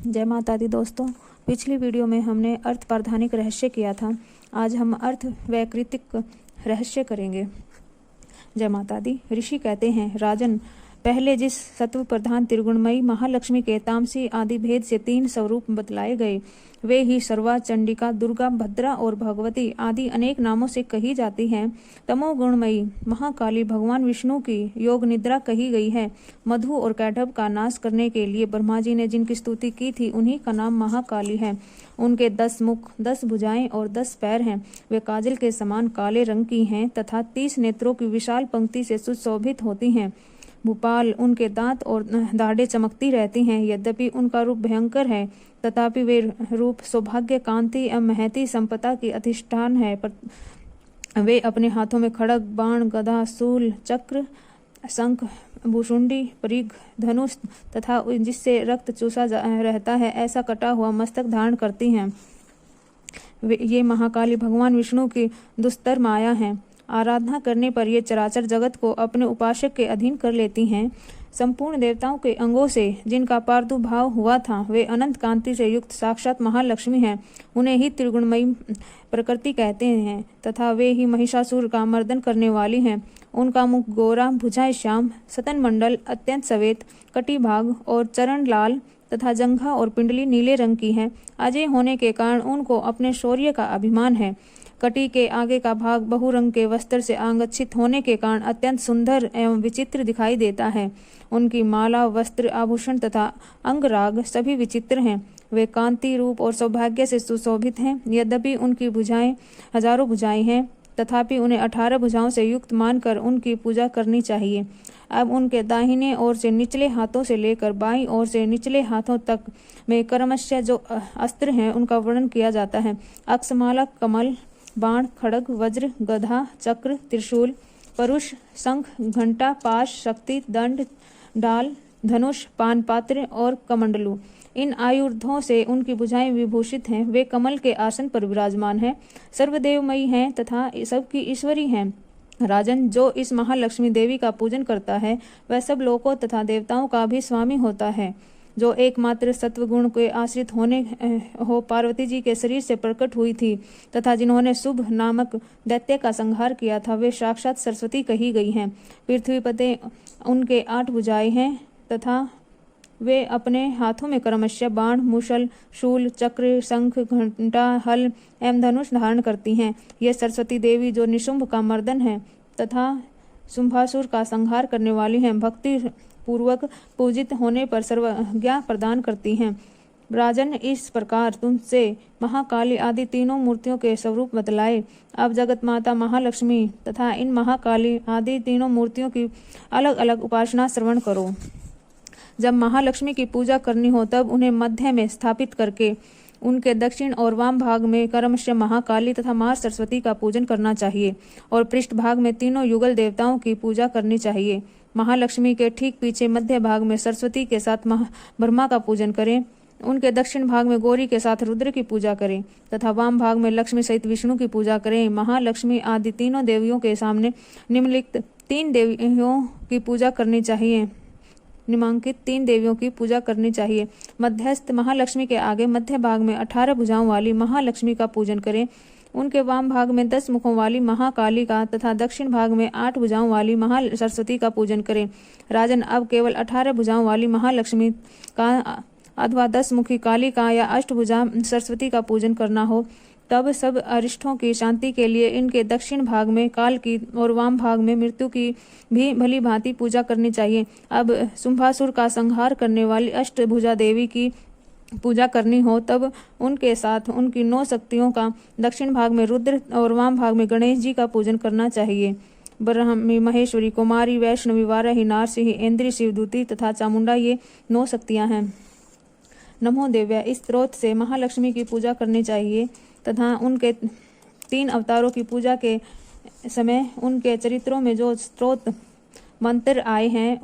जय माता दी दोस्तों। पिछली वीडियो में हमने अर्थ प्रधानिक रहस्य किया था। आज हम अर्थ वैकृतिक रहस्य करेंगे। जय माता दी। ऋषि कहते हैं, राजन, पहले जिस सत्व प्रधान त्रिगुणमयी महालक्ष्मी के तामसी आदि भेद से 3 स्वरूप बतलाए गए, वे ही सर्वा, चंडिका, दुर्गा, भद्रा और भगवती आदि अनेक नामों से कही जाती हैं। तमोगुणमयी महाकाली भगवान विष्णु की योग निद्रा कही गई है। मधु और कैटभ का नाश करने के लिए ब्रह्मा जी ने जिनकी स्तुति की थी, उन्हीं का नाम महाकाली है। उनके 10 मुख, 10 भुजाएं और 10 पैर हैं। वे काजल के समान काले रंग की हैं तथा 30 नेत्रों की विशाल पंक्ति से सुशोभित होती हैं। भूपाल, उनके दांत और दाढ़ें चमकती रहती हैं। यद्यपि उनका रूप भयंकर है, तथापि वे रूप सौभाग्य, कांति एवं महती संपदा की अधिष्ठान है। वे अपने हाथों में खड्ग, बाण, गदा, शूल, चक्र, शंख, भूषुंडी, परिघ, धनुष तथा जिससे रक्त चूसा रहता है ऐसा कटा हुआ मस्तक धारण करती हैं। ये महाकाली भगवान विष्णु की दुस्तर माया हैं। आराधना करने पर ये चराचर जगत को अपने उपासक के अधीन कर लेती हैं। संपूर्ण देवताओं के अंगों से जिनका प्रादुर्भाव हुआ था, वे अनंत कांति से युक्त साक्षात महालक्ष्मी हैं। उन्हें ही त्रिगुणमयी प्रकृति कहते हैं तथा वे ही महिषासुर का मर्दन करने वाली हैं। उनका मुख गोरा, भुजाएं श्याम, सतन मंडल अत्यंत सवेत, कटिभाग और चरण लाल तथा जंघा और पिंडली नीले रंग की है। अजय होने के कारण उनको अपने शौर्य का अभिमान है। कटी के आगे का भाग बहुरंग के वस्त्र से आंगच्छित होने के कारण अत्यंत सुंदर एवं विचित्र दिखाई देता है। उनकी माला, वस्त्र, आभूषण तथा अंगराग सभी विचित्र हैं। वे कांति, रूप और सौभाग्य से सुशोभित हैं। यद्यपि उनकी भुजाएं हजारों भुजाएं हैं, तथापि उन्हें 18 भुजाओं से युक्त मानकर उनकी पूजा करनी चाहिए। अब उनके दाहिने ओर से निचले हाथों से लेकर बाईं ओर से निचले हाथों तक में क्रमशः जो अस्त्र हैं उनका वर्णन किया जाता है। अक्षमाला, कमल, बाण, खड्ग, वज्र, गदा, चक्र, त्रिशूल, परुष, शंख, घंटा, पाश, शक्ति, दंड, डाल, धनुष, पानपात्र और कमंडलू, इन आयुधों से उनकी भुजाएं विभूषित हैं। वे कमल के आसन पर विराजमान हैं, सर्वदेवमयी हैं तथा सबकी ईश्वरी हैं। राजन, जो इस महालक्ष्मी देवी का पूजन करता है वह सब लोकों तथा देवताओं का भी स्वामी होता है। जो एकमात्र सत्वगुण के आश्रित होने हो पार्वती जी के शरीर से प्रकट हुई थी तथा जिन्होंने शुभ नामक दैत्य का संहार किया था, वे साक्षात सरस्वती कही गई हैं। पृथ्वीपते उनके 8 भुजाएं हैं तथा वे अपने हाथों में क्रमशः बाण, मूसल, शूल, चक्र, शंख, घंटा, हल एवं धनुष धारण करती हैं। ये सरस्वती देवी जो निशुंभ का मर्दन है तथा शुंभासुर का संहार करने वाली हैं, भक्ति पूर्वक पूजित होने पर सर्वज्ञा प्रदान करती हैं। राजन, इस प्रकार तुमसे महाकाली आदि तीनों मूर्तियों के स्वरूप बतलाए। अब जगत माता महालक्ष्मी तथा इन महाकाली आदि तीनों मूर्तियों की अलग अलग उपासना श्रवण करो। जब महालक्ष्मी की पूजा करनी हो तब उन्हें मध्य में स्थापित करके उनके दक्षिण और वाम भाग में क्रमशः महाकाली तथा मां सरस्वती का पूजन करना चाहिए और पृष्ठ भाग में तीनों युगल देवताओं की पूजा करनी चाहिए। महालक्ष्मी के ठीक पीछे मध्य भाग में सरस्वती के साथ ब्रह्मा का पूजन करें। उनके दक्षिण भाग में गौरी के साथ रुद्र की पूजा करें तथा वाम भाग में लक्ष्मी सहित विष्णु की पूजा करें। महालक्ष्मी आदि तीनों देवियों के सामने निम्नलिखित 3 देवियों की पूजा करनी चाहिए। निम्नांकित 3 देवियों की पूजा करनी चाहिए। मध्यस्थ महालक्ष्मी के आगे मध्य भाग में 18 भुजाओं वाली महालक्ष्मी का पूजन करें। उनके वाम भाग में 10 मुखों वाली महाकाली का तथा दक्षिण भाग में 8 भुजाओं वाली सरस्वती का पूजन करें। राजन, अब केवल 18 भुजाओं वाली महालक्ष्मी का अथवा 10 मुखी काली का या अष्टभुजा सरस्वती का पूजन करना हो तब सब अरिष्टों की शांति के लिए इनके दक्षिण भाग में काल की और वाम भाग में मृत्यु की भी भली भांति पूजा करनी चाहिए। अब शुंभासुर का संहार करने वाली अष्टभुजा देवी की पूजा करनी हो तब उनके साथ उनकी 9 शक्तियों का दक्षिण भाग में रुद्र और वाम भाग में गणेश जी का पूजन करना चाहिए। ब्रह्मी, महेश्वरी, कुमारी, वैष्णवी, वाराही, नारसिंह, इंद्री, शिवदूती तथा चामुंडा, ये 9 शक्तियां हैं। नमो देव्या, इस स्त्रोत से महालक्ष्मी की पूजा करनी चाहिए तथा उनके 3 अवतारों की पूजा के समय उनके चरित्रों में जो स्त्रोत मंत्र आए हैं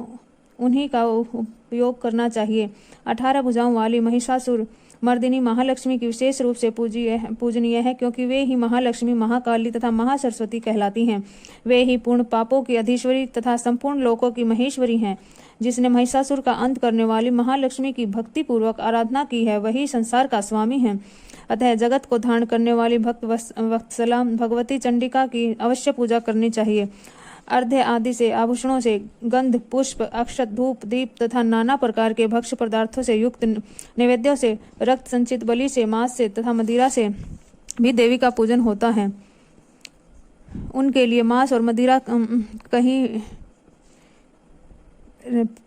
उन्हीं का उपयोग करना चाहिए। 18 भुजाओं वाली महिषासुर मर्दिनी महालक्ष्मी की विशेष रूप से पूजनीय है, क्योंकि वे ही महालक्ष्मी, महाकाली तथा महासरस्वती कहलाती हैं। वे ही पूर्ण पापों की अधीश्वरी तथा संपूर्ण लोकों की महेश्वरी हैं। जिसने महिषासुर का अंत करने वाली महालक्ष्मी की भक्ति पूर्वक आराधना की है, वही संसार का स्वामी है। अतः जगत को धारण करने वाली भक्त वत्सला भगवती चंडिका की अवश्य पूजा करनी चाहिए। अर्घ्य आदि से, आभूषणों से, गंध, पुष्प, अक्षत, धूप, दीप तथा नाना प्रकार के भक्ष्य पदार्थों से युक्त नैवेद्यों से, रक्त संचित बलि से, मांस से तथा मदिरा से भी देवी का पूजन होता है। उनके लिए मांस और मदिरा कहीं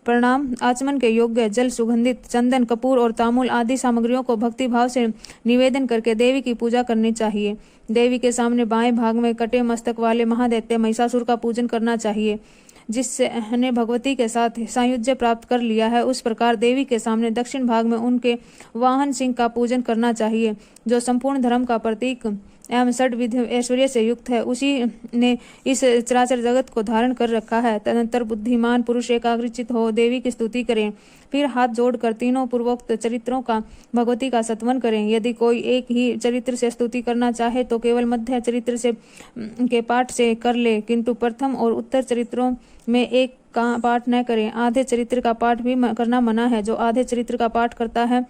प्रणाम आचमन के योग्य जल, सुगंधित चंदन, कपूर और तांबूल आदि सामग्रियों को भक्ति भाव से निवेदन करके देवी की पूजा करनी चाहिए। देवी के सामने बाएं भाग में कटे मस्तक वाले महादैत्य महिषासुर का पूजन करना चाहिए। जिसने भगवती के साथ सायुज्य प्राप्त कर लिया है, उस प्रकार देवी के सामने दक्षिण भाग में उनके वाहन सिंह का पूजन करना चाहिए, जो संपूर्ण धर्म का प्रतीक एवं षड्विध ऐश्वर्य से युक्त है। उसी ने इस चराचर जगत को धारण कर रखा है। तदंतर बुद्धिमान पुरुष एकाग्रचित हो देवी की स्तुति करें, फिर हाथ जोड़कर तीनों पूर्वोक्त चरित्रों का भगवती का सत्वन करें। यदि कोई एक ही चरित्र से स्तुति करना चाहे तो केवल मध्य चरित्र से के पाठ से कर ले, किंतु प्रथम और उत्तर चरित्रों में एक का पाठ न करें। आधे चरित्र का पाठ भी करना मना है। जो आधे चरित्र का पाठ करता है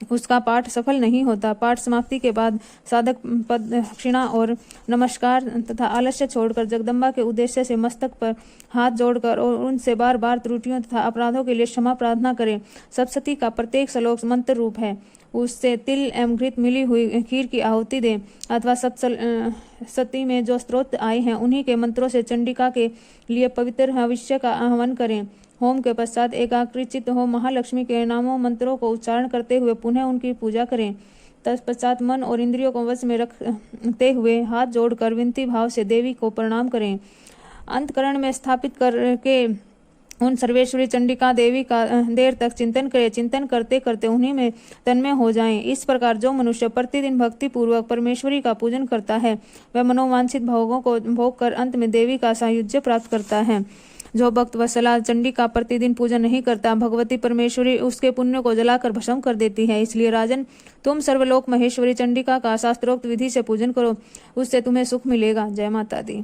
उसका पाठ सफल नहीं होता। पाठ समाप्ति के बाद साधक दक्षिणा और नमस्कार तथा आलस्य छोड़कर जगदम्बा के उद्देश्य से मस्तक पर हाथ जोड़कर और उनसे बार बार त्रुटियों तथा अपराधों के लिए क्षमा प्रार्थना करें। सप्तशती का प्रत्येक श्लोक मंत्र रूप है। उससे तिल एवं घृत मिली हुई खीर की आहुति दें, अथवा सप्तशती में जो स्तोत्र आए हैं उन्हीं के मंत्रों से चंडिका के लिए पवित्र हविष्य का आह्वान करें। होम के पश्चात एकाग्रचित्त हो महालक्ष्मी के नामों मंत्रों को उच्चारण करते हुए पुनः उनकी पूजा करें। तत्पश्चात मन और इंद्रियों को वश में रखते हुए हाथ जोड़कर विनती भाव से देवी को प्रणाम करें। अंतकरण में स्थापित करके उन सर्वेश्वरी चंडिका देवी का देर तक चिंतन करें। चिंतन करते करते उन्हीं में तन्मय हो जाएं। इस प्रकार जो मनुष्य प्रतिदिन भक्ति पूर्वक परमेश्वरी का पूजन करता है, वह मनोवांछित भोगों को भोग कर अंत में देवी का सायुज्य प्राप्त करता है। जो भक्त वत्सला चंडिका प्रतिदिन पूजन नहीं करता, भगवती परमेश्वरी उसके पुण्य को जलाकर भस्म कर देती है। इसलिए राजन, तुम सर्वलोक महेश्वरी चंडिका का शास्त्रोक्त विधि से पूजन करो, उससे तुम्हें सुख मिलेगा। जय माता दी।